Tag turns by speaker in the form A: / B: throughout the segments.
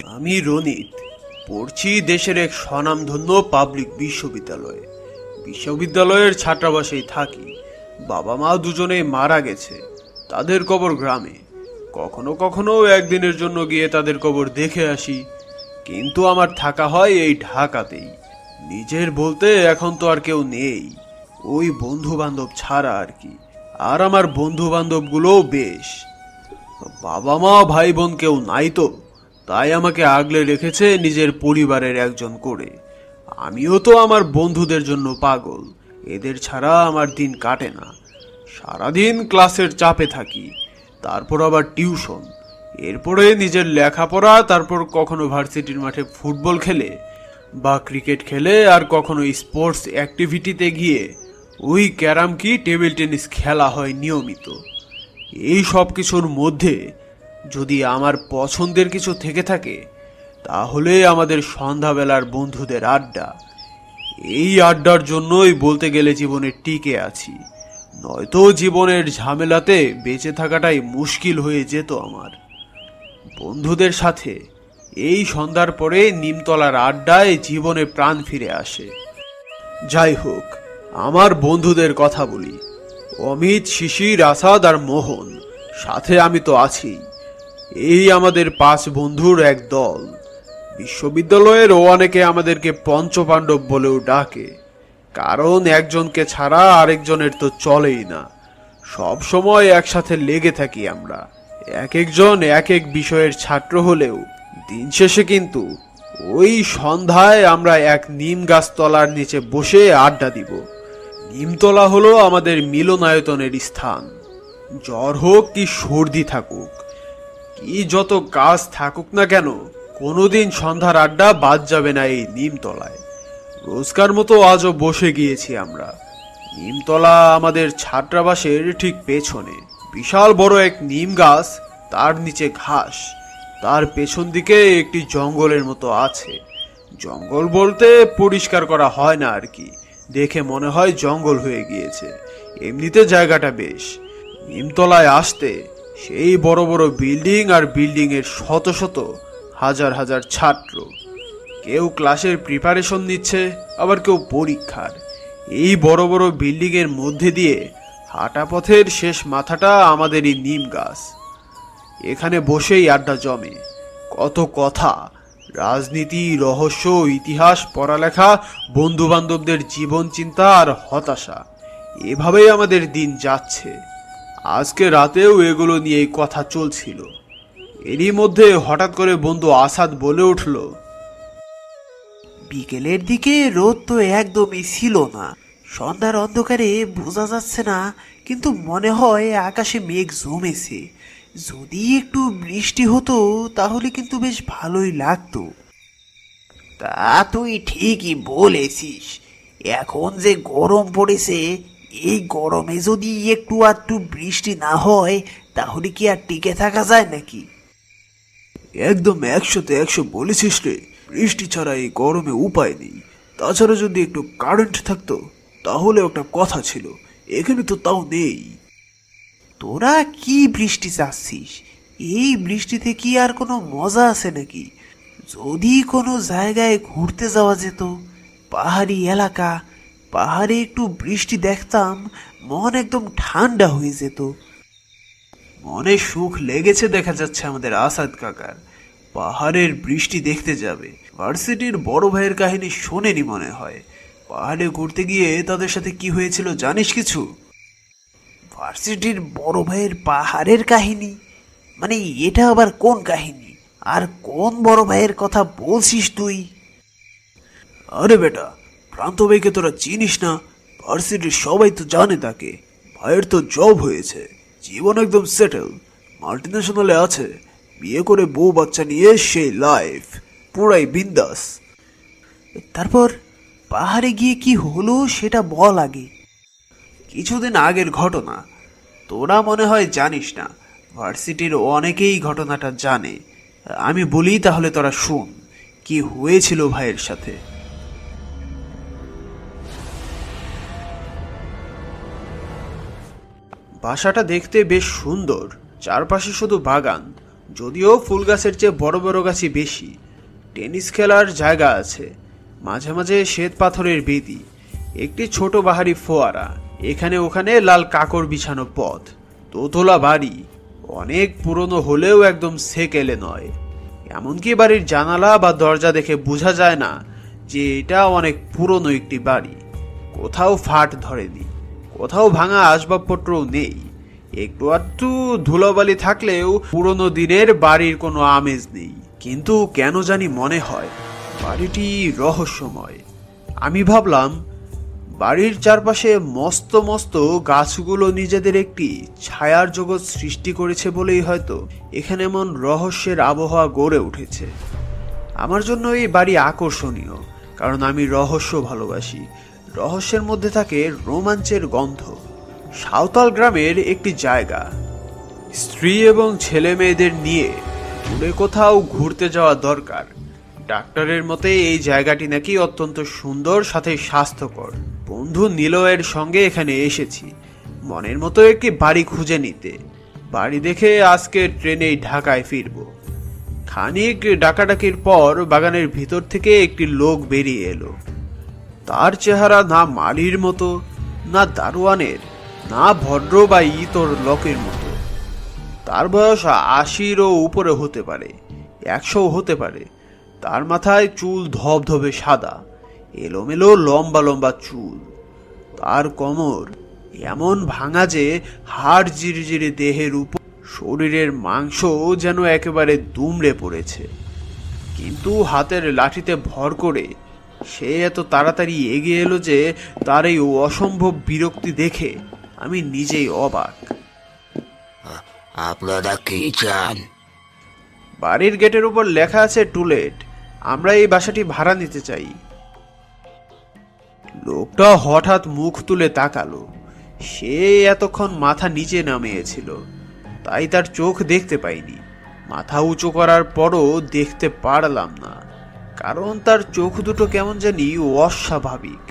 A: আমি রনিত, পড়ছি দেশের এক স্বনামধন্য পাবলিক বিশ্ববিদ্যালয়ে। বিশ্ববিদ্যালয়ের ছাত্রাবাসেই থাকি। বাবা মা দুজনেই মারা গেছে, তাদের কবর গ্রামে। কখনো কখনো একদিনের জন্য গিয়ে তাদের কবর দেখে আসি, কিন্তু আমার থাকা হয় এই ঢাকাতেই। নিজের বলতে এখন তো আর কেউ নেই, ওই বন্ধু বান্ধব ছাড়া আর কি। আর আমার বন্ধু বান্ধবগুলোও বেশ, বাবা মা ভাই বোন কেউ নাই তো, তাই আমাকে আগলে রেখেছে নিজের পরিবারের একজন করে। আমিও তো আমার বন্ধুদের জন্য পাগল, এদের ছাড়া আমার দিন কাটে না। সারাদিন ক্লাসের চাপে থাকি, তারপর আবার টিউশন, এরপরে নিজের লেখাপড়া, তারপর কখনো ভার্সিটির মাঠে ফুটবল খেলে বা ক্রিকেট খেলে, আর কখনো স্পোর্টস অ্যাক্টিভিটিতে গিয়ে ওই ক্যারাম কি টেবিল টেনিস খেলা হয় নিয়মিত। এই সব কিছুর মধ্যে যদি আমার পছন্দের কিছু থেকে থাকে, তাহলে আমাদের সন্ধ্যাবেলার বন্ধুদের আড্ডা। এই আড্ডার জন্যই বলতে গেলে জীবনে টিকে আছি, নয়তো জীবনের ঝামেলাতে বেঁচে থাকাটাই মুশকিল হয়ে যেত আমার। বন্ধুদের সাথে এই সন্ধ্যার পরে নিমতলার আড্ডায় জীবনে প্রাণ ফিরে আসে। যাই হোক, আমার বন্ধুদের কথা বলি। অমিত, শিশির, আসাদ আর মোহন, সাথে আমি তো আছি। এই আমাদের 5 বন্ধুর এক দল। বিশ্ববিদ্যালয়ের অনেকে আমাদেরকে পঞ্চপাণ্ডব বলেও ডাকে, কারণ একজনকে ছাড়া আরেকজনের তো চলেই না। সব সময় একসাথে লেগে থাকি আমরা। এক একজন এক এক বিষয়ের ছাত্র হলেও দিন শেষে কিন্তু ওই সন্ধ্যায় আমরা এক নিম গাছ তলার নিচে বসে আড্ডা দিব। নিমতলা হলো আমাদের মিলনায়তনের স্থান। জ্বর হোক কি সর্দি থাকুক, কি যত কাজ থাকুক না কেন, কোনোদিন সন্ধ্যার আড্ডা বাদ যাবে না এই নিমতলায়। রোজকার মতো আজও বসে গিয়েছি আমরা। নিমতলা আমাদের ছাত্রাবাসের ঠিক পেছনে। বিশাল বড় এক নিম গাছ, তার নিচে ঘাস, তার পেছন দিকে একটি জঙ্গলের মতো আছে। জঙ্গল বলতে পরিষ্কার করা হয় না আর কি, দেখে মনে হয় জঙ্গল হয়ে গিয়েছে। এমনিতে জায়গাটা বেশ। নিমতলায় আসতে সেই বড় বড় বিল্ডিং, আর বিল্ডিং এর শত শত হাজার হাজার ছাত্র। কেউ ক্লাসের প্রিপারেশন নিচ্ছে, আবার কেউ পরীক্ষার। এই বড় বড় বিল্ডিং এর মধ্যে দিয়ে হাঁটা পথের শেষ মাথাটা আমাদের এই নিম গাছ। এখানে বসেই আড্ডা জমে, কত কথা, রাজনীতি, রহস্য, ইতিহাস, পড়ালেখা, বন্ধু বান্ধবদের জীবন চিন্তা আর হতাশা। এভাবেই আমাদের দিন যাচ্ছে। আজকে রাতেও এগুলো নিয়েই কথা চলছিল। এরই মধ্যে হঠাৎ করে বন্ধু আসাদ বলে উঠল,
B: বিকেলের দিকে রোদ তো একদমই ছিল না, সন্ধ্যার অন্ধকারে বোঝা যাচ্ছে না, কিন্তু মনে হয় আকাশে মেঘ জমেছে। যদি একটু বৃষ্টি হতো তাহলে কিন্তু বেশ ভালোই লাগতো। তা তুই ঠিকই বলেছিস, এখন যে গরম পড়েছে, এই গরমে যদি একটু আধটু বৃষ্টি না হয় তাহলে কি আর টিকে থাকা যায় নাকি?
A: একদম 100-তে 100 বলেছিস রে। বৃষ্টি ছাড়া এই গরমে উপায় নেই। তাছাড়া যদি একটু কারেন্ট থাকতো তাহলে একটা কথা ছিল, এখানে তো তাও নেই।
B: তোরা কি বৃষ্টি চাচ্ছিস? এই বৃষ্টিতে কি আর কোনো মজা আছে নাকি? যদি কোনো জায়গায় ঘুরতে যাওয়া যেত, পাহাড়ি এলাকা, পাহাড়ে একটু বৃষ্টি দেখতাম, মন একদম ঠান্ডা হয়ে যেত।
A: মনে সুখ লেগেছে দেখা যাচ্ছে আমাদের আসাদ কাকার। পাহাড়ের বৃষ্টি দেখতে যাবে। ভার্সিটির বড় ভাইয়ের কাহিনী শোনেনি মনে হয়। পাহাড়ে ঘুরতে গিয়ে তাদের সাথে কি হয়েছিল জানিস কিছু?
B: ভার্সিটির বড় ভাইয়ের পাহাড়ের কাহিনী? মানে এটা আবার কোন কাহিনী? আর কোন বড় ভাইয়ের কথা বলছিস তুই?
A: আরে বেটা, প্রান্ত ভাইকে তোরা চিনিস না? ভার্সিটির সবাই তো জানে তাকে। ভাইয়ের তো জব হয়েছে, জীবন একদম সেটেল, মাল্টিন্যাশনালে আছে, বিয়ে করে বউ বাচ্চা নিয়ে সেই লাইফ, পুরাই বিন্দাস।
B: তারপর পাহাড়ে গিয়ে কি হলো সেটা বল আগে।
A: কিছুদিন আগের ঘটনা, তোরা মনে হয় জানিস না। ভার্সিটির অনেকেই ঘটনাটা জানে। আমি বলি তাহলে তোরা শুন কি হয়েছিল ভাইয়ের সাথে। বাসাটা দেখতে বেশ সুন্দর, চারপাশে শুধু বাগান। যদিও ফুল গাছের চেয়ে বড় বড় গাছই বেশি। টেনিস খেলার জায়গা আছে, মাঝে মাঝে শ্বেত পাথরের বেদি, একটি ছোট বাহারি ফোয়ারা, এখানে ওখানে লাল কাকড় বিছানো পথ, দোতলা বাড়ি, অনেক পুরনো হলেও একদম সেকেলে নয়। এমনকি বাড়ির জানালা বা দরজা দেখে বোঝা যায় না যে এটা অনেক পুরনো একটি বাড়ি। কোথাও ফাট ধরেনি, কোথাও ভাঙা আসবাবপত্রও নেই। একটু আধটু ধুলোবালি থাকলেও পুরনো দিনের বাড়ির কোনো আমেজ নেই। কিন্তু কেন জানি মনে হয় বাড়িটি রহস্যময়। আমি ভাবলাম বাড়ির চারপাশে মস্ত মস্ত গাছগুলো নিজেদের একটি ছায়ার জগৎ সৃষ্টি করেছে বলেই হয়তো এখানে এমন রহস্যের আবহাওয়া গড়ে উঠেছে। আমার জন্য এই বাড়ি আকর্ষণীয়, কারণ আমি রহস্য ভালোবাসি। রহস্যের মধ্যে থাকে রোমাঞ্চের গন্ধ। সাঁওতাল গ্রামের একটি জায়গা, স্ত্রী এবং ছেলে মেয়েদের নিয়ে দূরে কোথাও ঘুরতে যাওয়া দরকার। ডাক্তারের মতে এই জায়গাটি নাকি অত্যন্ত সুন্দর, সাথে স্বাস্থ্যকর। বন্ধু নিলয়ের সঙ্গে এখানে এসেছি মনের মতো একটি বাড়ি খুঁজে নিতে। বাড়ি দেখে আজকে ট্রেনেই ঢাকায় ফিরব। খানিক ডাকাডাকির পর বাগানের ভিতর থেকে একটি লোক বেরিয়ে এলো। তার চেহারা না মালির মতো, না দারোয়ানের, না ভদ্র বা ইতর লোকের মতো। তার বয়স 80-ও উপরে হতে পারে, 100 হতে পারে। তার মাথায় চুল ধবধবে সাদা, এলোমেলো লম্বা লম্বা চুল। তার কোমর এমন ভাঙা যে হাড় জিরিজিরি দেহের উপর, শরীরের মাংস যেন একেবারে দুমড়ে পড়েছে। কিন্তু হাতের লাঠিতে ভর করে সে এত তাড়াতাড়ি এগিয়ে এলো যে তার এই অসম্ভব বিরক্তি দেখে আমি নিজেই অবাক।
C: আপনারা কি চান?
A: বাড়ির গেটের উপর লেখা আছে টুলেট। আমরা এই বাসাটি ভাড়া নিতে চাই। লোকটা হঠাৎ মুখ তুলে তাকালো। সে এতক্ষণ মাথা নিচে নামিয়েছিল, তাই তার চোখ দেখতে পাইনি। মাথা উঁচু করার পরও দেখতে পারলাম না, কারণ তার চোখ দুটো কেমন জানি অস্বাভাবিক।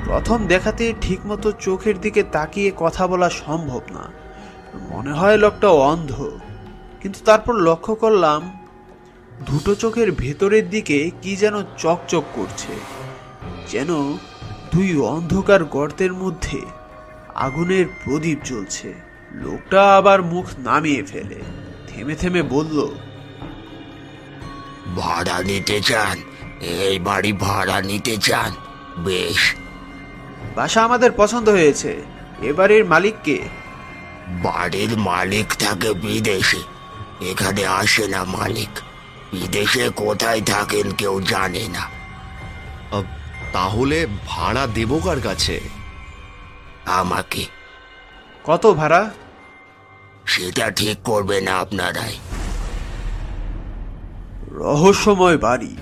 A: প্রথম দেখাতে ঠিকমতো চোখের দিকে তাকিয়ে কথা বলা সম্ভব না, মনে হয় লোকটা অন্ধ। কিন্তু তারপর লক্ষ্য করলাম দুটো চোখের ভেতরের দিকে কি যেন চকচক করছে, যেন দুই অন্ধকার গর্তের মধ্যে আগুনের প্রদীপ জ্বলছে। লোকটা আবার মুখ নামিয়ে ফেলে থেমে থেমে বলল,
C: ভাড়া নিতে চান? এই বাড়ি ভাড়া নিতে চান? বেশ।
A: বাসা আমাদের পছন্দ হয়েছে। এ বাড়ির মালিককে?
C: বাড়ির মালিক থাকে বিদেশে, এখানে আসে না মালিক। বিদেশে কোথায় থাকেন কেউ জানে না।
D: তাহলে ভাড়া দেব কার কাছে?
C: আমাকে।
A: কত ভাড়া?
C: সেটা ঠিক করবে না আপনারাই।
A: রহস্যময় বাড়ি,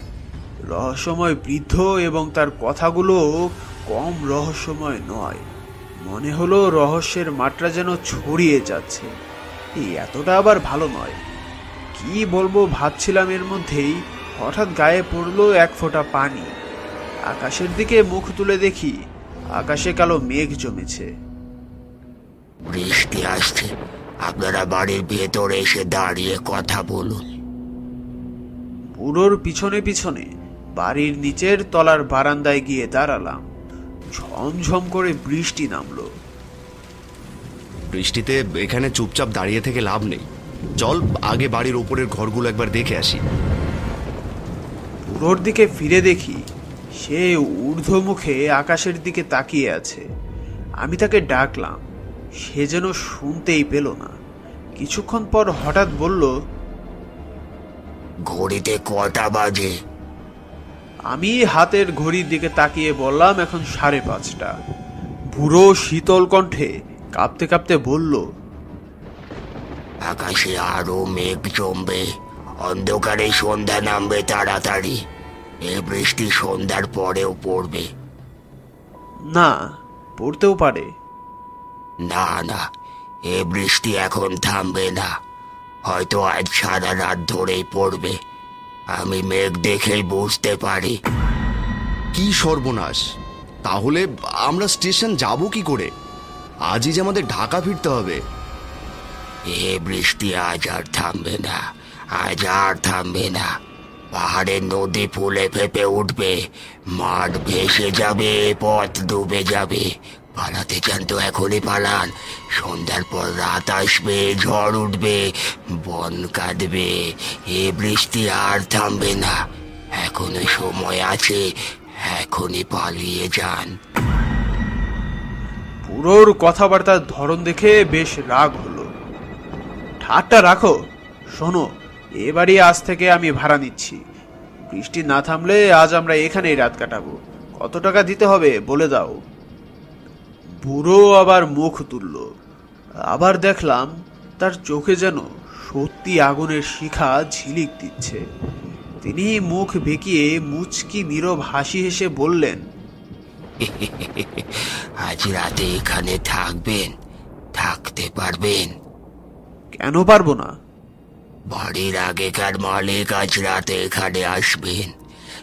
A: রহস্যময় বৃদ্ধ, এবং তার কথাগুলো কম রহস্যময় নয়। মনে হলো রহস্যের মাত্রা যেন ছড়িয়ে যাচ্ছে। এই এতটা আবার ভালো নয়। কি বলবো ভাবছিলাম, এর মধ্যেই হঠাৎ গায়ে পড়লো এক ফোঁটা পানি। আকাশের দিকে মুখ তুলে দেখি আকাশে কালো মেঘ জমেছে।
C: বৃষ্টি আসছে, আপনারা বাড়ির ভেতরে এসে দাঁড়িয়ে কথা বলুন।
A: বুড়োর পিছনে পিছনে বাড়ির নিচের তলার বারান্দায় গিয়ে দাঁড়ালাম। ঝমঝম করে বৃষ্টি নামলো।
D: বৃষ্টিতে এখানে চুপচাপ দাঁড়িয়ে থেকে লাভ নেই, চল আগে বাড়ির ওপরের ঘরগুলো একবার দেখে আসি।
A: বুড়োর দিকে ফিরে দেখি সে ঊর্ধ্বমুখে আকাশের দিকে তাকিয়ে আছে। আমি তাকে ডাকলাম, সে যেন শুনতেই পেল না। কিছুক্ষণ পর হঠাৎ বলল,
C: ঘড়িতে কটা বাজে?
A: আমি হাতের ঘড়ির দিকে তাকিয়ে বললাম, এখন 5:30। বুড়ো শীতল কণ্ঠে কাঁপতে কাঁপতে বলল,
C: আকাশে আরো মেঘ জমবে, অন্ধকারে সন্ধ্যা নামবে তাড়াতাড়ি। এই বৃষ্টি সন্ধ্যার পরেও পড়বে।
A: না, পড়তেও পারে।
C: না না, এ বৃষ্টি এখন থামবে না, হয়তো আজ সারা রাত ধরেই পড়বে। আমি মেঘ দেখেই বুঝতে পারি।
D: কি সর্বনাশ! তাহলে আমরা স্টেশন যাব কি করে? আজই যে আমাদের ঢাকা ফিরতে হবে।
C: এ বৃষ্টি আজ আর থামবে না। আজ আর থামবে না। পাহাড়ের নদী ফুলে ফেপে উঠবে, মাঠ ভেসে যাবে, পথ ডুবে যাবে। পালাতে চান তো এখনই পালান। সন্ধ্যার পর রাত আসবে, ঝড় উঠবে, বন কাঁদবে, এ বৃষ্টি আর থামবে না। এখনো সময় আছে, এখনই পালিয়ে যান।
A: বুড়োর কথাবার্তার ধরন দেখে বেশ রাগ হলো। ঠাট্টা রাখো, শোনো, এ বাড়ি আজ থেকে আমি ভাড়া নিচ্ছি। বৃষ্টি না থামলে আজ আমরা এখানেই রাত কাটাবো। কত টাকা দিতে হবে বলে দাও। বুড়ো আবার মুখ তুলল। আবার দেখলাম তার চোখে যেন সত্যি আগুনের শিখা ঝিলিক দিচ্ছে। তিনি মুখ বেঁকিয়ে মুচকি নীরব হাসি হেসে বললেন,
C: আজ রাতে এখানে থাকবেন? থাকতে পারবেন?
A: কেন পারবো না?
C: বাড়ির আগেকার মালিক আজ রাতে এখানে আসবেন।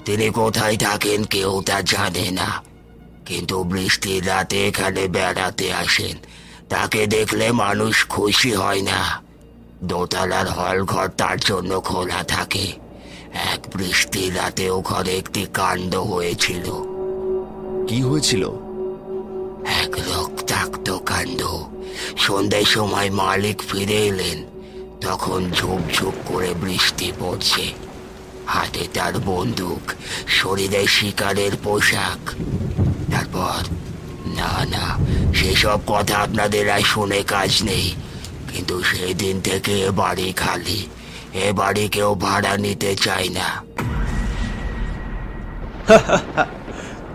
C: তিনি কোথায় থাকেন কেউ তা জানে না, কিন্তু বৃষ্টির রাতে এখানে বেড়াতে আসেন। তাকে দেখলে মানুষ খুশি হয় না। দোতলার হল ঘর তার জন্য খোলা থাকে। এক বৃষ্টির রাতে ও ঘরে একটি কাণ্ড হয়েছিল।
D: কি হয়েছিল?
C: এক রক্তাক্ত কাণ্ড। সন্ধ্যার সময় মালিক ফিরে এলেন, তখন ঝুপঝুপ করে বৃষ্টি পড়ছে। হাতে তার বন্দুক, শরীরে শিকারের পোশাক। তারপর না না, সেসব কথা আপনাদের আর শুনে কাজ নেই। কিন্তু সেই দিন থেকে এ বাড়ি খালি। এ বাড়ি কেউ ভাড়া নিতে চায় না।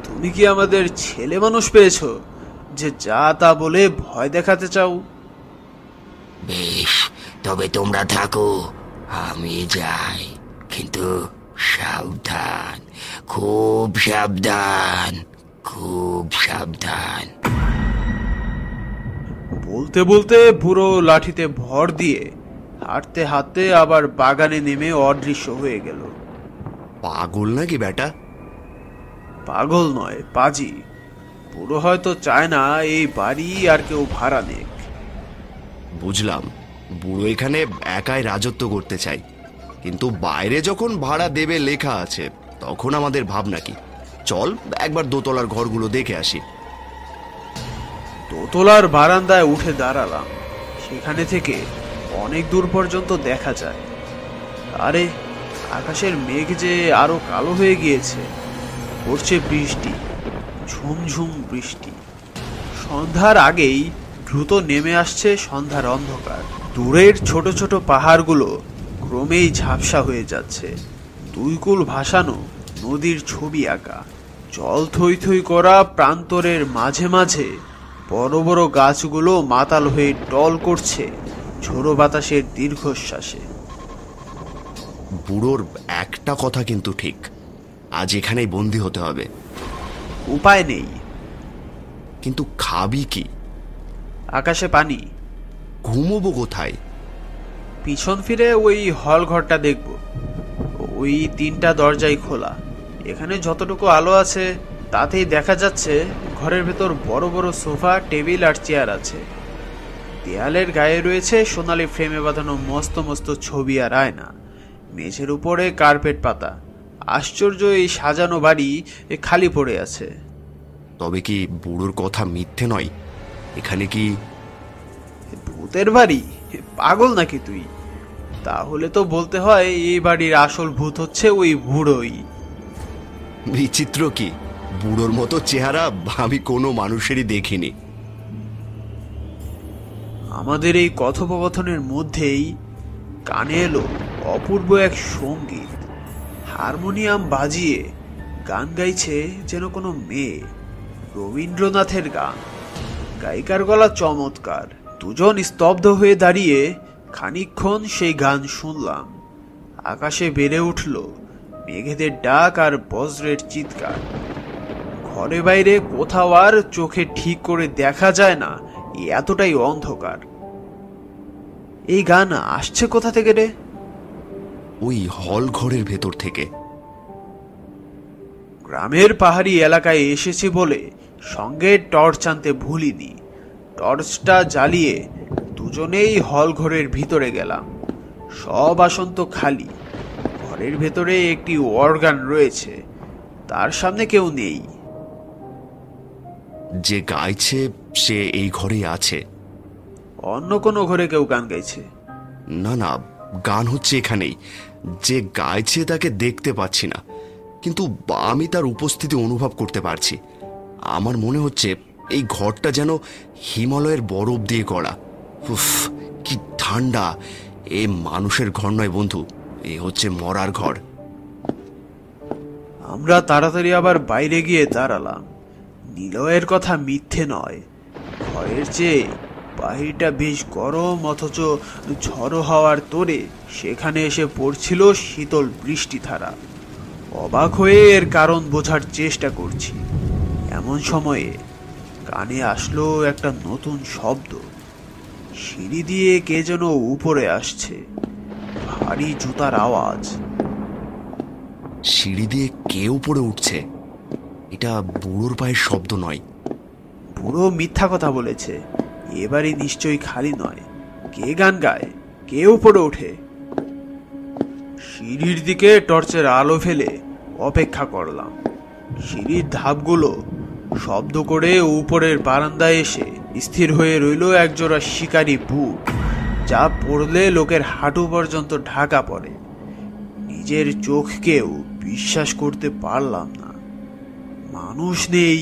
A: তুমি কি আমাদের ছেলে মানুষ পেয়েছো যে যা তা বলে ভয় দেখাতে চাও?
C: বেশ, তবে তোমরা থাকো, আমি যাই। কিন্তু সাবধান, খুব সাবধান, খুব সাবধান।
A: বলতে বলতে বুড়ো লাঠিতে ভর দিয়ে হাঁটতে হাঁটতে আবার বাগানে নেমে অদৃশ্য হয়ে গেল।
D: পাগল নাকি বেটা?
A: পাগল নয়, পাজি। বুড়ো হয়তো চায় না এই বাড়ি আর কেউ ভাড়া নেক।
D: বুঝলাম, বুড়ো এখানে একাই রাজত্ব করতে চাই। কিন্তু বাইরে যখন ভাড়া দেবে লেখা আছে, তখন আমাদের ভাবনা কি? চল একবার দোতলার ঘরগুলো দেখে আসি।
A: দোতলার বারান্দায় উঠে দাঁড়ালাম। সেখানে থেকে অনেক দূর পর্যন্ত দেখা যায়। আরে, আকাশের মেঘ যে আরো কালো হয়ে গিয়েছে। পড়ছে বৃষ্টি, ঝুমঝুম বৃষ্টি। সন্ধ্যার আগেই দ্রুত নেমে আসছে সন্ধ্যার অন্ধকার। দূরের ছোট ছোট পাহাড়গুলো ক্রমেই ঝাপসা হয়ে যাচ্ছে। দুই কূল ভাসানো নদীর ছবি আঁকা। জল থই থই করা প্রান্তরের মাঝে মাঝে বড় বড় গাছগুলো মাতাল হয়ে টল করছে ঝোড়ো বাতাসের দীর্ঘশ্বাসে।
D: বুড়োর একটা কথা কিন্তু ঠিক, আজ এখানেই বন্দি হতে হবে।
A: উপায় নেই।
D: কিন্তু খাবি কি?
A: আকাশে পানি।
D: ঘুমোবো কোথায়?
A: পিছন ফিরে ওই হল ঘরটা দেখব। ওই 3টা দরজাই খোলা। এখানে যতটুকু আলো আছে তাতেই দেখা যাচ্ছে ঘরের ভেতর বড় বড় সোফা, টেবিল আর চেয়ার আছে। দেয়ালের গায়ে রয়েছে সোনালি ফ্রেমে বাঁধানো মস্ত মস্ত ছবি আর আয়না। মেঝের উপরে কার্পেট পাতা। আশ্চর্য, এই সাজানো বাড়ি খালি পড়ে আছে।
D: তবে কি বুড়োর কথা মিথ্যে নয়? এখানে কি
A: ভূতের বাড়ি? পাগল নাকি তুই? তাহলে তো বলতে হয় এই বাড়ির আসল ভূত হচ্ছে ওই বুড়োই।
D: বিচিত্র কি, বুড়োর মতো চেহারা আমি কোনো মানুষেরই দেখিনি।
A: আমাদের এই কথোপকথনের মধ্যেই কানে এলো অপূর্ব এক সঙ্গীত। হারমোনিয়াম বাজিয়ে গান গাইছে যেন কোনো মেয়ে। রবীন্দ্রনাথের গান। গায়িকার গলা চমৎকার। দুজন স্তব্ধ হয়ে দাঁড়িয়ে খানিকক্ষণ সেই গান শুনলাম। আকাশে বেড়ে উঠল মেঘেদের ডাক আর বজ্রের চিৎকার। ঘরে বাইরে কোথাও আর চোখে ঠিক করে দেখা যায় না, এতটাই অন্ধকার। এই গান আসছে কোথা থেকে রে?
D: ওই হল ঘরের ভেতর থেকে।
A: গ্রামের পাহাড়ি এলাকায় এসেছি বলে সঙ্গে টর্চ আনতে ভুলিনি। টর্চটা জ্বালিয়ে দুজনেই হল ঘরের ভিতরে গেলাম। সব আসন তো খালি। ঘরের ভেতরে একটি অর্গান রয়েছে, তার সামনে কেউ নেই।
D: যে গাইছে সে এই ঘরেই আছে।
A: অন্য কোনো ঘরে কেউ গান গাইছে?
D: না না, গান হচ্ছে এখানেই। যে গাইছে তাকে দেখতে পাচ্ছি না, কিন্তু আমি তার উপস্থিতি অনুভব করতে পারছি। আমার মনে হচ্ছে এই ঘরটা যেন হিমালয়ের বরফ দিয়ে গড়া। উফ, কি ঠান্ডা! এ মানুষের ঘর নয় বন্ধু, এ হচ্ছে মরার ঘর।
A: আমরা তাড়াতাড়ি আবার বাইরে গিয়ে দাঁড়ালাম। নিলয়ের কথা মিথ্যে নয়, ঘরের চেয়ে বাহিরটা বেশ গরম, অথচ ঝড়ো হাওয়ার তোড়ে সেখানে এসে পড়ছিল শীতল বৃষ্টিধারা। অবাক হয়ে এর কারণ বোঝার চেষ্টা করছি, এমন সময়ে কানে আসলো একটা নতুন শব্দ। সিঁড়ি দিয়ে কে যেন উপরে আসছে, ভারী জুতার আওয়াজ।
D: সিঁড়ি দিয়ে কে উপরে উঠছে? এটা বুড়োর পায়ের শব্দ নয়।
A: বুড়ো মিথ্যা কথা বলেছে, এবারে নিশ্চয়ই খালি নয়। কে গান গায়, কে উপরে ওঠে? সিঁড়ির দিকে টর্চের আলো ফেলে অপেক্ষা করলাম। সিঁড়ির ধাপগুলো শব্দ করে উপরের বারান্দায় এসে স্থির হয়ে রইল একজোড়া শিকারি বুট, যা পড়লে লোকের হাঁটু পর্যন্ত ঢাকা পড়ে। নিজের চোখকেও বিশ্বাস করতে পারলাম না। মানুষ নেই,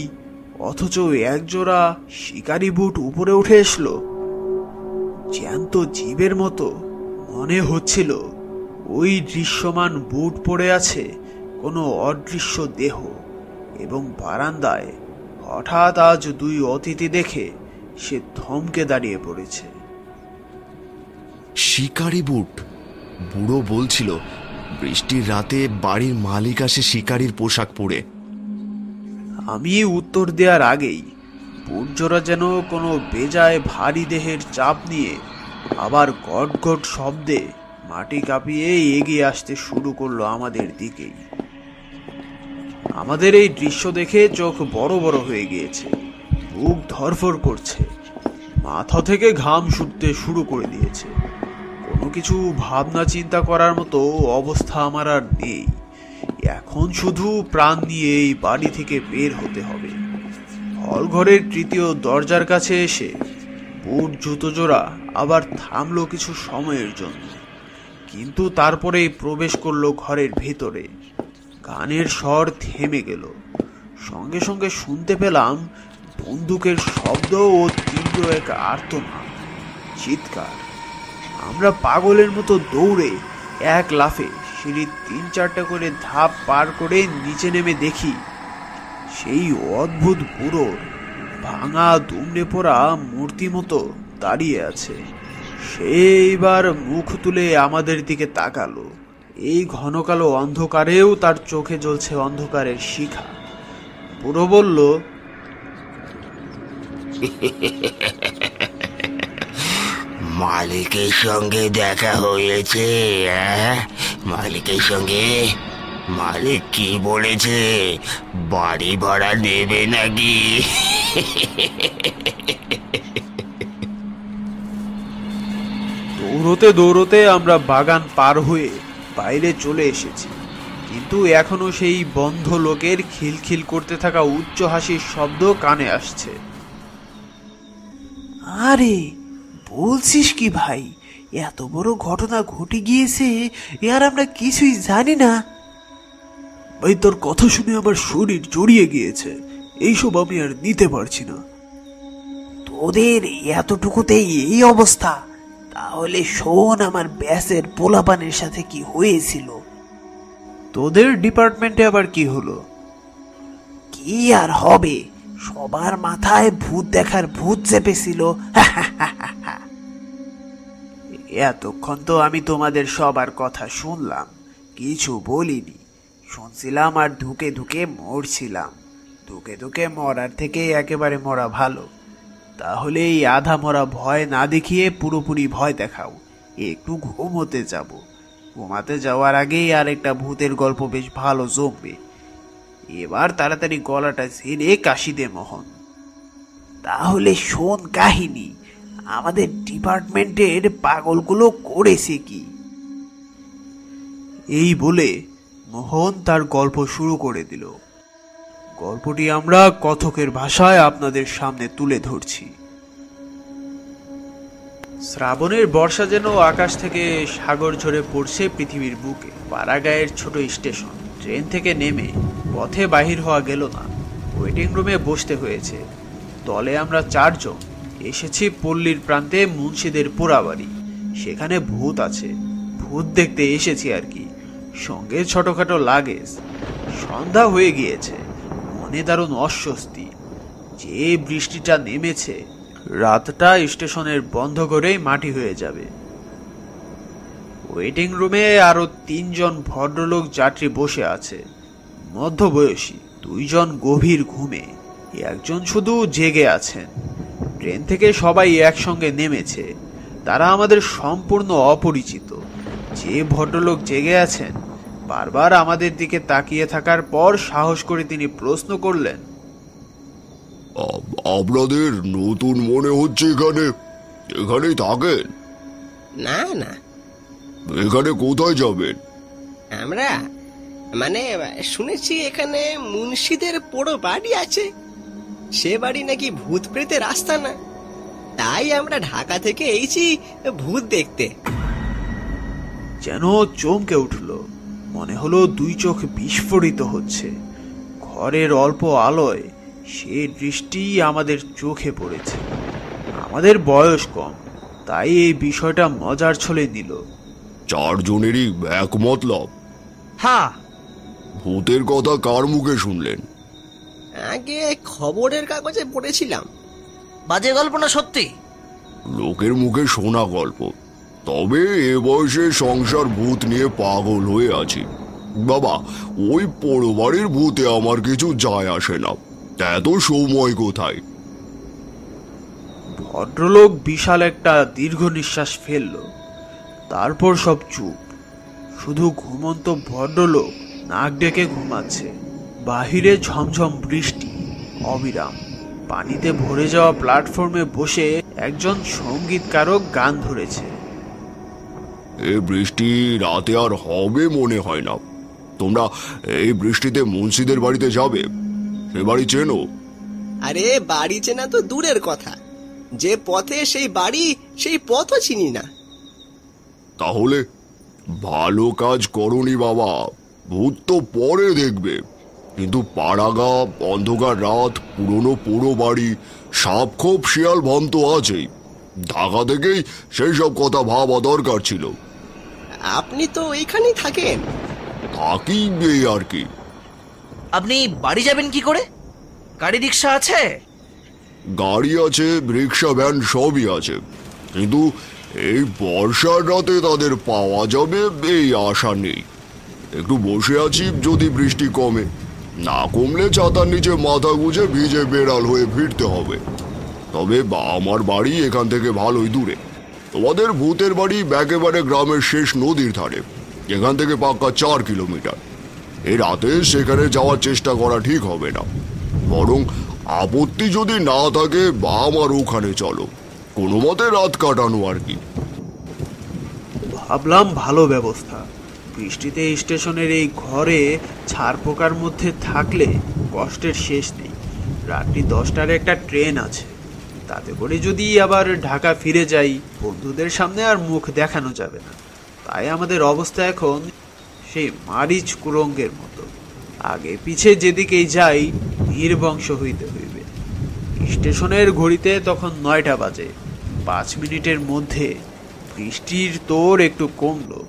A: অথচ একজোড়া শিকারি বুট উপরে উঠে এসলো। জ্যান্ত জীবের মতো মনে হচ্ছিল ওই দৃশ্যমান বুট পড়ে আছে কোনো অদৃশ্য দেহ। এবং বারান্দায় হঠাৎ আজ দুই অতিথি দেখে সে থমকে দাঁড়িয়ে পড়েছে।
D: শিকারি বুট! বুড়ো বলছিল বৃষ্টির রাতে বাড়ির মালিক আসে শিকারির পোশাক পরে।
A: আমি উত্তর দেওয়ার আগেই বুট জোড়া যেন কোনো বেজায় ভারী দেহের চাপ নিয়ে আবার গট গট শব্দে মাটি কাঁপিয়ে এগিয়ে আসতে শুরু করলো আমাদের দিকেই। আমাদের এই দৃশ্য দেখে চোখ বড় বড় হয়ে গিয়েছে, বুক ধরফর করছে, মাথা থেকে ঘাম ছুটতে শুরু করে দিয়েছে। কোনো কিছু ভাবনা চিন্তা করার মতো অবস্থা আমার আর নেই। এখন শুধু প্রাণ নিয়ে এই বাড়ি থেকে বের হতে হবে। হলঘরের তৃতীয় দরজার কাছে এসে বুট জুতো জোড়া আবার থামলো কিছু সময়ের জন্য, কিন্তু তারপরেই প্রবেশ করলো ঘরের ভেতরে। গানের স্বর থেমে গেল, সঙ্গে সঙ্গে শুনতে পেলাম বন্দুকের শব্দ ও তীব্র এক আর্তনাদ, চিৎকার। আমরা পাগলের মতো দৌড়ে এক লাফে সিঁড়ির 3-4টা করে ধাপ পার করে নিচে নেমে দেখি সেই অদ্ভুত বুড়োর ভাঙা দুমড়ে পড়া মূর্তি মতো দাঁড়িয়ে আছে। সেইবার মুখ তুলে আমাদের দিকে তাকালো। এই ঘন কালো অন্ধকারেও তার চোখে জ্বলছে অন্ধকারের শিখা। বুড়ো বলল,
C: মালিকের সঙ্গে দেখা হয়েছে? মালিকের সঙ্গে? মালিক কি বলেছে? বাড়ি ভাড়া দেবে নাকি?
A: দৌড়তে দৌড়তে আমরা বাগান পার হয়ে বাইরে চলে এসেছি, কিন্তু এখনো সেই বন্ধ লোকের খিলখিল করতে থাকা উচ্চ হাসির শব্দ কানে আসছে।
B: আরে বলছিস কি ভাই, এত বড় ঘটনা ঘটে গিয়েছে, আর আমরা কিছুই জানি না।
A: ভাই, তোর কথা শুনে আমার শরীর জড়িয়ে গিয়েছে, এইসব আমি আর নিতে পারছি না।
B: তোদের এতটুকুতেই এই অবস্থা? তাহলে শোন আমার ব্যাসের পোলাপানের সাথে কি হয়েছিল।
A: তোদের ডিপার্টমেন্টে আবার কি হলো?
B: কি আর হবে, সবার মাথায় ভূত দেখার ভূত চেপেছিল।
A: এতক্ষণ তো আমি তোমাদের সবার কথা শুনলাম, কিছু বলিনি। শুনছিলাম আর ধুকে ধুকে মরছিলাম। ধুকে ধুকে মরার থেকে একেবারে মরা ভালো। তাহলে এই আধা মরা ভয় না দেখিয়ে পুরোপুরি ভয় দেখাও। একটু ঘুমোতে যাব। ঘুমাতে যাওয়ার আগেই আর একটা ভূতের গল্প বেশ ভালো জমবে। এবার তাড়াতাড়ি গলাটা ঝেড়ে কাশি দে মোহন।
B: তাহলে শোন কাহিনী, আমাদের ডিপার্টমেন্টের পাগলগুলো করেছে কি।
A: এই বলে মোহন তার গল্প শুরু করে দিল। গল্পটি আমরা কথকের ভাষায় আপনাদের সামনে তুলে ধরছি। শ্রাবণের বর্ষা যেন আকাশ থেকে সাগর ঝরে পড়ছে পৃথিবীর বুকে। পাড়াগাঁয়ের ছোট স্টেশন। ট্রেন থেকে নেমে পথে বাহির হওয়া গেল না, ওয়েটিং রুমে বসতে হয়েছে। দলে আমরা 4 জন এসেছি পল্লীর প্রান্তে মুন্সিদের পোড়াবাড়ি। সেখানে ভূত আছে, ভূত দেখতে এসেছি আর কি, সঙ্গে ছোটখাটো লাগেজ। সন্ধ্যা হয়ে গিয়েছে, মনে দারুণ অস্বস্তি। যে বৃষ্টিটা নেমেছে, রাতটা স্টেশনের বন্ধ করেই মাটি হয়ে যাবে। ওয়েটিং রুমে আরো 3 জন ভদ্রলোক যাত্রী বসে আছে, মধ্যবয়সী। 2 জন গভীর ঘুমে, একজন শুধু জেগে আছেন। ট্রেন থেকে সবাই একসঙ্গে নেমেছে। তারা আমাদের সম্পূর্ণ অপরিচিত। যে ভদ্রলোক জেগে আছেন বারবার আমাদের দিকে তাকিয়ে থাকার পর সাহস করে তিনি প্রশ্ন করলেন,
D: আপনাদের নতুন মনে হচ্ছে। এখানেই থাকেন?
E: না না,
D: এখানে কোথায় যাবেন?
E: আমরা মানে শুনেছি এখানে মুন্সিদের পোড়ো বাড়ি আছে। সে বাড়ি নাকি ভূত প্রেতে রাস্তা না, তাই আমরা ঢাকা থেকে এইছি ভূত দেখতে।
A: যেন চমকে উঠল। মনে হলো 2 চোখ বিস্ফোরিত হচ্ছে। ঘরের অল্প আলোয় সে দৃষ্টি আমাদের চোখে পড়েছে। আমাদের বয়স কম, তাই এই বিষয়টা মজার ছলে নিল।
D: 4 জনেরই এক মতলব?
B: হ্যাঁ।
D: ভূতের কথা কার মুখে শুনলেন?
E: আগে খবরের কাগজে পড়েছিলাম।
B: বাজে গল্প না সত্যি?
D: লোকের মুখে শোনা গল্প। তবে এ বয়সে সংসার ভূত নিয়ে পাগল হয়ে আছি। বাবা, ওই পোড়ো বাড়ির ভূতে আমার কিছু যায় আসে না। এত সময় কোথায়?
A: ভদ্রলোক বিশাল একটা দীর্ঘ নিঃশ্বাস ফেলল। তারপর সব চুপ। শুধু ঘুমন্ত ভদ্রলোক নাক ডেকে ঘুমাচ্ছে। বাহিরে ঝমঝম বৃষ্টি অবিরাম। পানিতে ভরে যাওয়া প্ল্যাটফর্মে বসে একজন সঙ্গীতকারক গান ধরেছে।
D: এই বৃষ্টি রাতে আর হবে মনে হয় না। তোমরা এই বৃষ্টিতে মুন্সিদের বাড়িতে যাবে? সে বাড়ি চেনো?
E: আরে বাড়ি চেনা তো দূরের কথা, যে পথে সেই বাড়ি সেই পথও চিনি না।
D: তাহলে ভালো কাজ করনি বাবা। ভূত তো পরে দেখবে, কিন্তু পাড়াগা, অন্ধকার রাত, পুরনো পোড়ো বাড়ি, সাপ খোপ শিয়াল ভম তো আছেই। ঢাকা থেকেই সেই সব কথা ভাবা দরকার ছিল।
E: আপনি তো এইখানেই থাকেন।
D: থাকি এই আর কি।
B: আপনি বাড়ি যাবেন কি করে? গাড়ি রিক্সা আছে?
D: গাড়ি আছে, রিক্সা ভ্যান সবই আছে, কিন্তু এই বর্ষার রাতে তাদের পাওয়া যাবে এই আশা নেই। একটু বসে আছি, যদি বৃষ্টি কমে। না কমলে ছাতার নিচে মাথা গুঁজে ভিজে বেড়াল হয়ে ফিরতে হবে। তবে আমার বাড়ি এখান থেকে ভালোই দূরে। তোমাদের ভূতের বাড়ি একেবারে গ্রামের শেষ নদীর ধারে। এখান থেকে পাক্কা 4 কিলোমিটার। এই রাতে সেখানে যাওয়ার চেষ্টা করা ঠিক হবে না। বরং আপত্তি যদি না থাকে আমার ওখানে চলো, কোনো মতে রাত কাটানো আর কি।
A: ভাবলাম ভালো ব্যবস্থা। বৃষ্টিতে স্টেশনের এই ঘরে ছাড় পোকার মধ্যে থাকলে কষ্টের শেষ নেই। রাত্রি 10টার একটা ট্রেন আছে, তাতে করে যদি আবার ঢাকা ফিরে যাই, বন্ধুদের সামনে আর মুখ দেখানো যাবে না। তাই আমাদের অবস্থা এখন সেই মারিচ কুরঙ্গের মতো। আগে পিছে যেদিকেই যাই নির্বংশ হইতে হইবে। স্টেশনের ঘড়িতে তখন 9টা বাজে। 5 মিনিটের মধ্যে বৃষ্টির তোর একটু কমলো।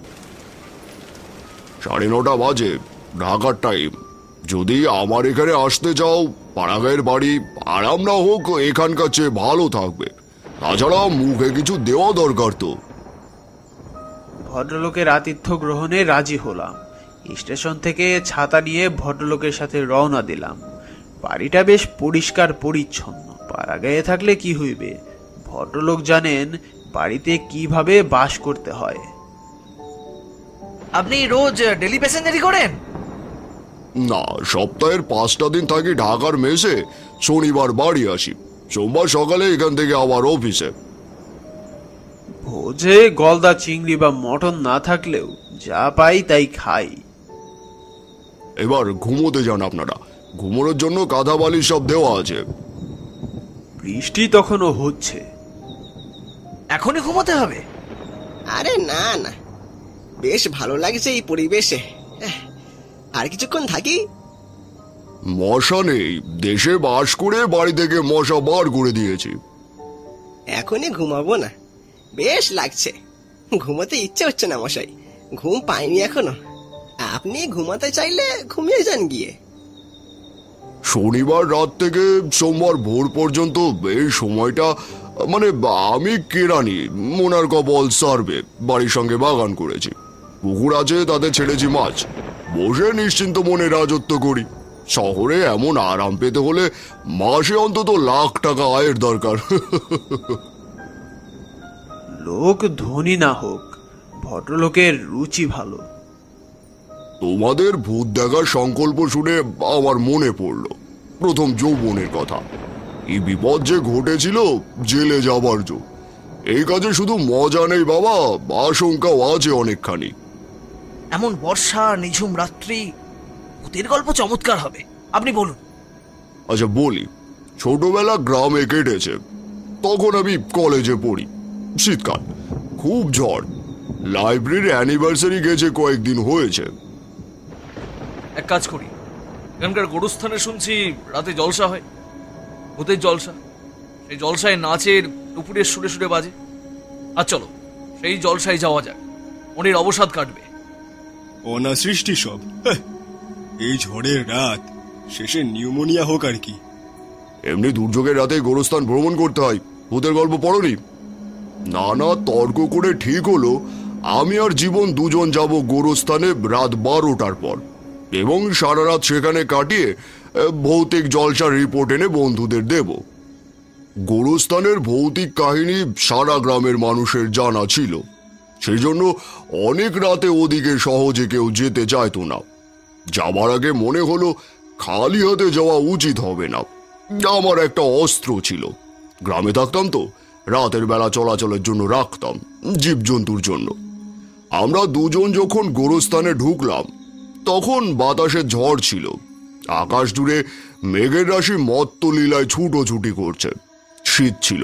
D: 9:30 বাজে ঢাকার টাইম। যদি আমার এখানে আসতে চাও, পাড়াগাঁয়ের বাড়ি আরাম না হোক এখানকার চেয়ে ভালো থাকবে। তাছাড়া মুখে কিছু দেওয়া দরকার তো।
A: ভদ্রলোকের আতিথ্য গ্রহণে রাজি হলাম। স্টেশন থেকে ছাতা নিয়ে ভদ্রলোকের সাথে রওনা দিলাম। বাড়িটা বেশ পরিষ্কার পরিচ্ছন্ন। পাড়াগাঁয়ে থাকলে কি হইবে, ভদ্রলোক জানেন বাড়িতে কিভাবে বাস করতে হয়।
B: আপনি রোজ ডেলি প্যাসেঞ্জারি করেন?
D: না, সপ্তাহের 5টা দিন থাকি ঢাকার মেসে। শনিবার বাড়ি আসি, সোমবার সকালে এখান থেকে আবার অফিসে।
A: ভোজে গলদা চিংড়ি বা মটন না থাকলেও যা পাই তাই খাই।
D: এবার ঘুমোতে যান আপনারা, ঘুমোনোর জন্য কাঁথা বালিশ সব দেওয়া আছে।
A: বৃষ্টি তখনও হচ্ছে।
B: এখনই ঘুমাতে হবে?
E: আরে না না, বেশ ভালো লাগছে এই পরিবেশে। আর কিছুক্ষণ থাকি।
D: মশা নেই, দেশে বাস করে বাড়ি থেকে মশা বার করে দিয়েছি।
E: এখনই ঘুমাবো না, বেশ লাগছে। ঘুমাতে ইচ্ছে হচ্ছে না মশাই, ঘুম পাইনি এখনো। আপনি ঘুমাতে চাইলে ঘুমিয়ে যান গিয়ে।
D: শনিবার রাত থেকে সোমবার ভোর পর্যন্ত এই সময়টা মানে আমি কেরানি, মোনার কবল সার্ভে, বাড়ির সঙ্গে বাগান করেছি, পুকুর আছে, তাতে ছেড়েছি মাছ, বসে নিশ্চিন্ত মনে রাজত্ব করি। শহরে এমন আরাম পেতে হলে মাসে অন্তত লাখ টাকা আয়ের দরকার।
A: লোক ধনী না হোক, ভদ্রলোকের রুচি ভালো।
D: তোমাদের ভূত দেখার সংকল্প শুনে আমার মনে পড়লো প্রথম যৌবনের কথা। এই বিপদ যে ঘটেছিল জেলে যাবার জো। এই কাজে শুধু মজা নেই বাবা, আশঙ্কাও আছে অনেকখানি।
B: এমন বর্ষা, নিঝুম রাত্রি, ভূতের গল্প চমৎকার হবে, আপনি বলুন।
D: আচ্ছা বলি, ছোটবেলা গ্রামে কেটেছে, তখন আমি কলেজে পড়ি। শীতকাল, খুব ঝড়, লাইব্রেরির অ্যানিভার্সারি গেছে কয়েকদিন হয়েছে।
F: এক কাজ করি, এখানকার গোরস্থানে শুনছি রাতে জলসা হয়, ভূতের জলসা। সেই জলসায় নাচের দুপুরের সুরে সুরে বাজে। আর চলো সেই জলসায় যাওয়া যাক, মনের অবসাদ কাটবে।
G: অনাসৃষ্টি সব। এই ঝড়ের রাত, শেষে নিউমোনিয়া হোক আর কি।
D: এমনি দুর্যোগের রাতে গোরস্থান ভ্রমণ করতে হয়, ভূতের গল্প পড়নি? নানা তর্ক করে ঠিক হলো আমি আর জীবন দুজন যাব গোরস্থানে রাত 12টার পর, এবং সারা রাত সেখানে কাটিয়ে ভৌতিক জলসার রিপোর্ট এনে বন্ধুদের দেব। গোরস্থানের ভৌতিক কাহিনী সারা গ্রামের মানুষের জানা ছিল, সেই জন্য অনেক রাতে ওদিকে সহজে কেউ যেতে চাইতো না। যাবার আগে মনে হলো খালি হাতে যাওয়া উচিত হবে না। আমার একটা অস্ত্র ছিল, গ্রামে থাকতাম তো, রাতের বেলা চলাচলের জন্য রাখতাম, জীবজন্তুর জন্য। আমরা দুজন যখন গোরস্থানে ঢুকলাম তখন বাতাসে ঝড় ছিল, আকাশ জুড়ে মেঘের রাশি মত্ত লীলায় ছুটোছুটি করছে। শীত ছিল,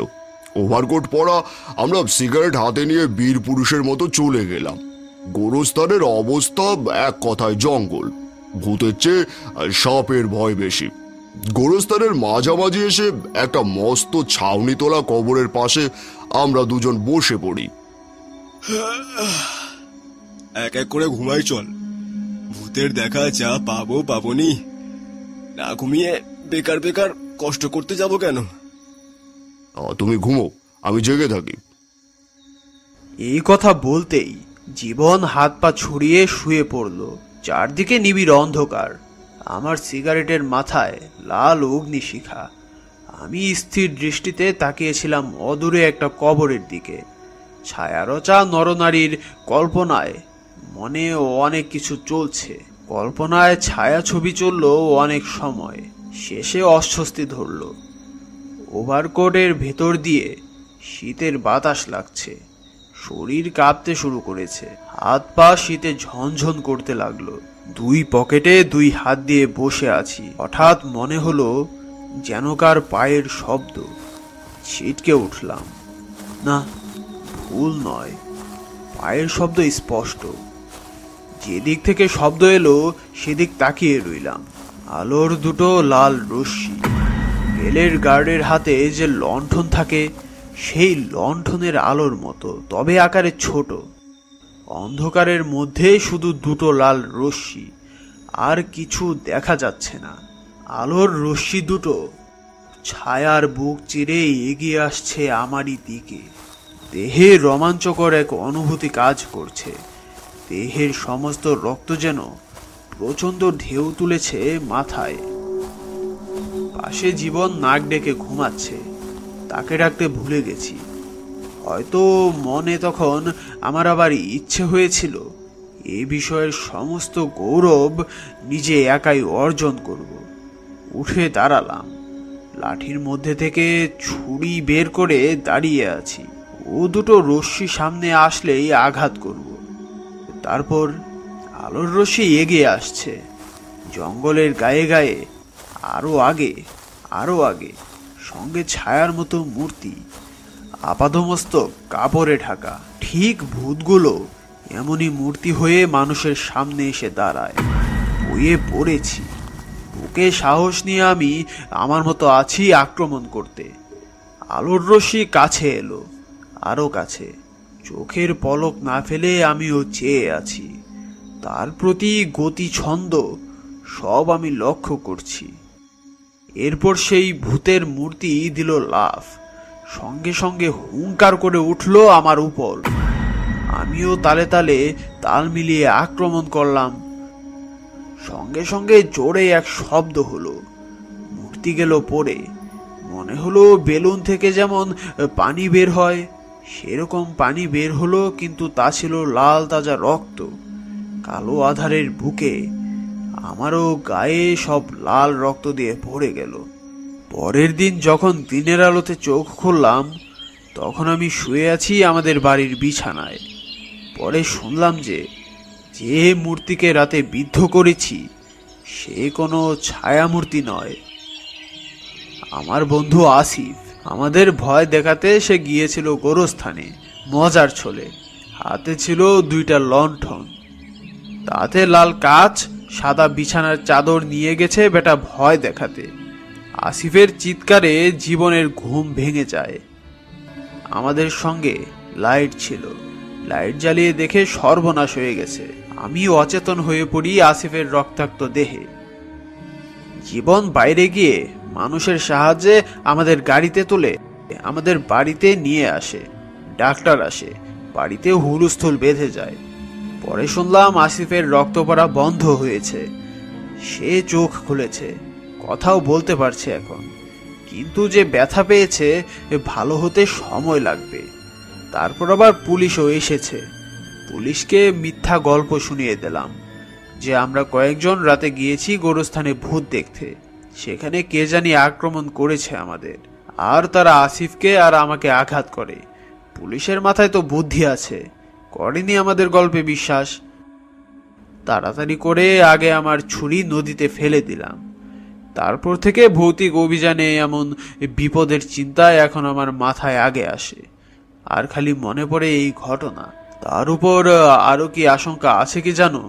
D: ওভারকোট পরা আমরা সিগারেট হাতে নিয়ে বীর পুরুষের মতো চলে গেলাম। গোরস্থানের অবস্থা এক কথায় জঙ্গল, ভূতের চেয়ে সাপের ভয় বেশি। গোরস্থানের মাঝামাঝি এসে একটা মস্ত ছাউনি তোলা কবরের পাশে আমরা দুজন বসে পড়ি।
G: এক এক করে ঘুমাই চল, ভূতের দেখা যা পাবো পাবনি, না ঘুমিয়ে বেকার বেকার কষ্ট করতে যাব কেন?
D: তুমি ঘুমো, আমি জেগে থাকি।
A: এই কথা বলতেই জীবন হাত পা ছড়িয়ে শুয়ে পড়ল। চারদিকে নিবিড় অন্ধকার, আমার সিগারেটের মাথায় লাল অগ্নিশিখা। আমি স্থির দৃষ্টিতে তাকিয়েছিলাম অদূরে একটা কবরের দিকে। ছায়ারচা নরনারীর কল্পনায় মনে অনেক কিছু চলছে। কল্পনায় ছায়া ছবি চলল অনেক সময়, শেষে অস্বস্তি ধরল। ওভারকোটের ভেতর দিয়ে শীতের বাতাস লাগছে, শরীর কাঁপতে শুরু করেছে, হাত পা শীতে ঝনঝন করতে লাগলো। দুই পকেটে দুই হাত দিয়ে বসে আছি। হঠাৎ মনে হলো যেন কার পায়ের শব্দ। ছিটকে উঠলাম। না, ভুল নয়, পায়ের শব্দ স্পষ্ট। যেদিক থেকে শব্দ এলো সেদিক তাকিয়ে রইলাম। আলোর দুটো লাল রশ্মি, রেলের গার্ডের হাতে যে লণ্ঠন থাকে সেই লণ্ঠনের আলোর মতো, তবে আকারে ছোট। অন্ধকারের মধ্যে শুধু দুটো লাল রশ্মি, আর কিছু দেখা যাচ্ছে না। আলোর রশ্মি দুটো ছায়ার বুক চিরে এগিয়ে আসছে আমারই দিকে। দেহে রোমাঞ্চকর এক অনুভূতি কাজ করছে। দেহের সমস্ত রক্ত যেন প্রচন্ড ঢেউ তুলেছে মাথায়। পাশে জীবন নাক ডেকে ঘুমাচ্ছে, তাকে ডাকতে ভুলে গেছি। হয়তো মনে তখন আমার আবার ইচ্ছে হয়েছিল এই বিষয়ের সমস্ত গৌরব নিজে একাই অর্জন করব। উঠে দাঁড়ালাম, লাঠির মধ্যে থেকে ছুরি বের করে দাঁড়িয়ে আছি। ও দুটো রশ্মি সামনে আসলেই আঘাত করব। তারপর আলোর রশ্মি এগিয়ে আসছে, জঙ্গলের গায়ে গায়ে, আরো আগে, আরো আগে, সঙ্গে ছায়ার মতো মূর্তি, আপাদমস্তক কাপড়ে ঢাকা। ঠিক ভূতগুলো এমনই মূর্তি হয়ে মানুষের সামনে এসে দাঁড়ায়। বইয়ে পড়েছি, বুকে সাহস নিয়ে আমি আমার মতো আছি আক্রমণ করতে। আলোর রশ্মি কাছে এলো, আরো কাছে। চোখের পলক না ফেলে আমিও চেয়ে আছি। তার প্রতি গতি, ছন্দ সব আমি লক্ষ্য করছি। এরপর সেই ভূতের মূর্তি দিল লাফ, সঙ্গে সঙ্গে হুঙ্কার করে উঠল আমার উপর। আমিও তালে তালে তাল মিলিয়ে আক্রমণ করলাম। সঙ্গে সঙ্গে জোরে এক শব্দ হলো, মূর্তি গেল পড়ে। মনে হলো বেলুন থেকে যেমন পানি বের হয় সেরকম পানি বের হলো, কিন্তু তা ছিল লাল তাজা রক্ত। কালো আধারের বুকে আমারও গায়ে সব লাল রক্ত দিয়ে ভরে গেল। পরের দিন যখন দিনের আলোতে চোখ খুললাম, তখন আমি শুয়ে আছি আমাদের বাড়ির বিছানায়। পরে শুনলাম যে মূর্তিকে রাতে বিদ্ধ করেছি সে কোনো ছায়ামূর্তি নয়, আমার বন্ধু আসিফ। আমাদের ভয় দেখাতে সে গিয়েছিল গোরস্থানে মজার ছলে। হাতে ছিল 2টা লণ্ঠন, তাতে লাল কাচ, সাদা বিছানার চাদর নিয়ে গেছে বেটা ভয় দেখাতে। আসিফের চিৎকারে জীবনের ঘুম ভেঙে যায়। আমাদের সঙ্গে লাইট ছিল, লাইট জ্বালিয়ে দেখে সর্বনাশ হয়ে গেছে। আমি অচেতন হয়ে পড়ি আসিফের রক্তাক্ত দেহে। জীবন বাইরে গিয়ে মানুষের সাহায্যে আমাদের গাড়িতে তুলে আমাদের বাড়িতে নিয়ে আসে। ডাক্তার আসে, বাড়িতে হুলস্থুল বেঁধে যায়। পরে শুনলাম আসিফের রক্ত পড়া বন্ধ হয়েছে, সে চোখ খুলেছে, কথাও বলতে পারছে এখন। কিন্তু যে ব্যথা পেয়েছে ভালো হতে সময় লাগবে। তারপর আবার পুলিশও এসেছে। পুলিশকে মিথ্যা গল্প শুনিয়ে দিলাম যে আমরা কয়েকজন রাতে গিয়েছি গোরস্থানে ভূত দেখতে, সেখানে কে জানি আক্রমণ করেছে আমাদের, আর তারা আসিফকে আর আমাকে আঘাত করে। পুলিশের মাথায় তো বুদ্ধি আছে, করেনি আমাদের গল্পে বিশ্বাস। তাড়াতাড়ি করে আগে আমার ছুরি নদীতে ফেলে দিলাম। তারপর থেকে ভৌতিক অভিযানে এমন বিপদের চিন্তায় এখন আমার মাথায় আগে আসে, আর খালি মনে পড়ে এই ঘটনা। তার উপর আরো কি আশঙ্কা আছে কি জানো?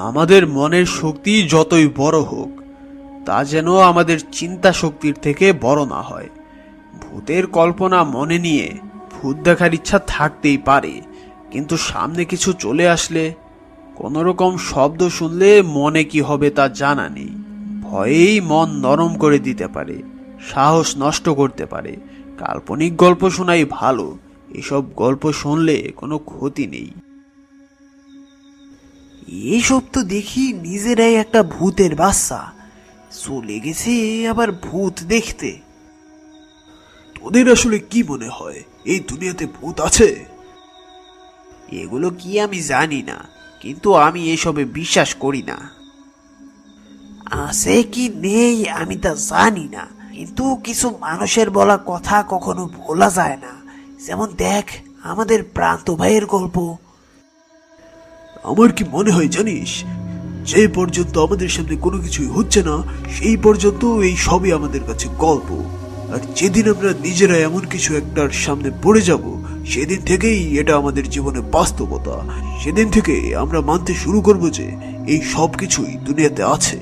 A: আমাদের মনের শক্তি যতই বড় হোক, তা যেন আমাদের চিন্তা শক্তির থেকে বড় না হয়। ভূতের কল্পনা মনে নিয়ে ভূত দেখার ইচ্ছা থাকতেই পারে, কিন্তু সামনে কিছু চলে আসলে, কোনো রকম শব্দ শুনলে মনে কি হবে তা জানা নেই। ভয়েই মন নরম করে দিতে পারে, সাহস নষ্ট করতে পারে। কাল্পনিক গল্প শোনাই ভালো, এসব গল্প শুনলে কোনো ক্ষতি নেই।
B: এইসব তো দেখি নিজেরাই একটা ভূতের বাচ্চা, চলে গেছে আবার ভূত দেখতে।
A: তোদের আসলে কি মনে হয় এই দুনিয়াতে ভূত আছে?
B: এগুলো কি আমি জানি না, কিন্তু আমি এসবে বিশ্বাস করি না। আছে কি নেই আমি তা জানি না, কিন্তু কিছু মানুষের বলা কথা কখনো ভোলা যায় না। যেমন দেখ আমাদের প্রান্ত ভাইয়ের গল্প।
A: আমার কি মনে হয় জানিস, যে পর্যন্ত আমাদের সামনে কোনো কিছুই হচ্ছে না সেই পর্যন্ত এই সবই আমাদের কাছে গল্প। আর যেদিন আমরা নিজেরা এমন কিছু একটার সামনে পড়ে যাব, সেদিন থেকেই এটা আমাদের জীবনে বাস্তবতা। সেদিন থেকে আমরা মানতে শুরু করব যে এই সব কিছুই দুনিয়াতে আছে।